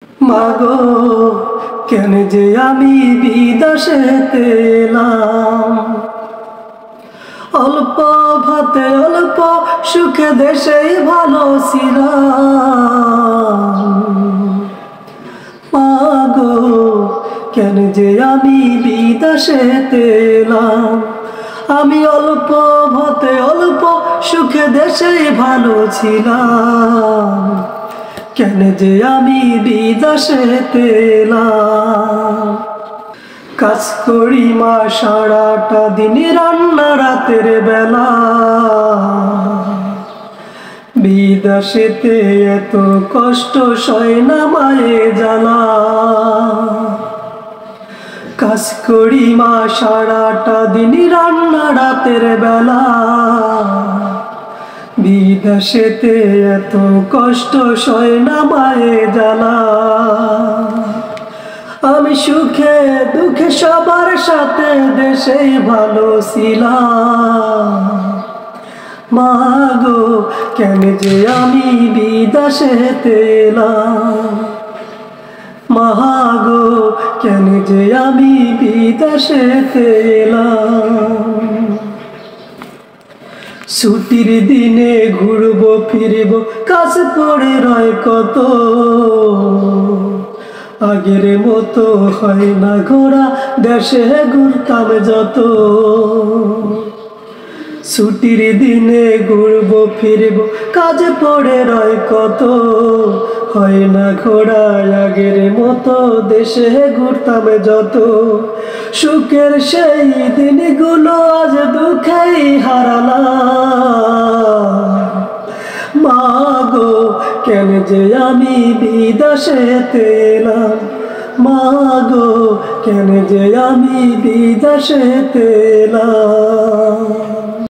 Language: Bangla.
মাগো কেন যে আমি বিদেশেতে এলাম, অল্প ভাতে অল্প সুখে দেশেই ভালো ছিলাম। মাগো কেন যে আমি বিদেশেতে এলাম, আমি অল্প ভাতে অল্প সুখে দেশেই ভালো ছিলাম। কেন যে আমি বিদেশেতে এলাম, কাজ করি মা সারাটা দিন রান্না রাতের বেলা। বিদেশেতে এত কষ্ট সয় না মায়ে জ্বালা। কাজ করি মা সারাটা দিন রান্না রাতের বেলা। বিদেশেতে এত কষ্ট সয় না মায়ে জ্বালা। আমি সুখে দুঃখে সবার সাথে দেশেই ভালো ছিলাম। মাগো কেন যে আমি বিদেশেতে এলাম, মাগো কেন যে আমি বিদেশেতে এলাম। ছুটির দিনে ঘুরবো ফিরবো কাজ পড়ে রয় কত, আগের মতো হয় না ঘোরা দেশে ঘুরতাম যত। ছুটির দিনে ঘুরবো ফিরবো কাজ পড়ে রয় কত, হয় না ঘোরা আগের মতো দেশে ঘুরতাম যত। সুখের সেই দিনগুলো আজ দুঃখেই হারালাম। মাগো কেন যে আমি বিদেশেতে এলাম, মাগো কেন যে আমি বিদেশেতে এলাম।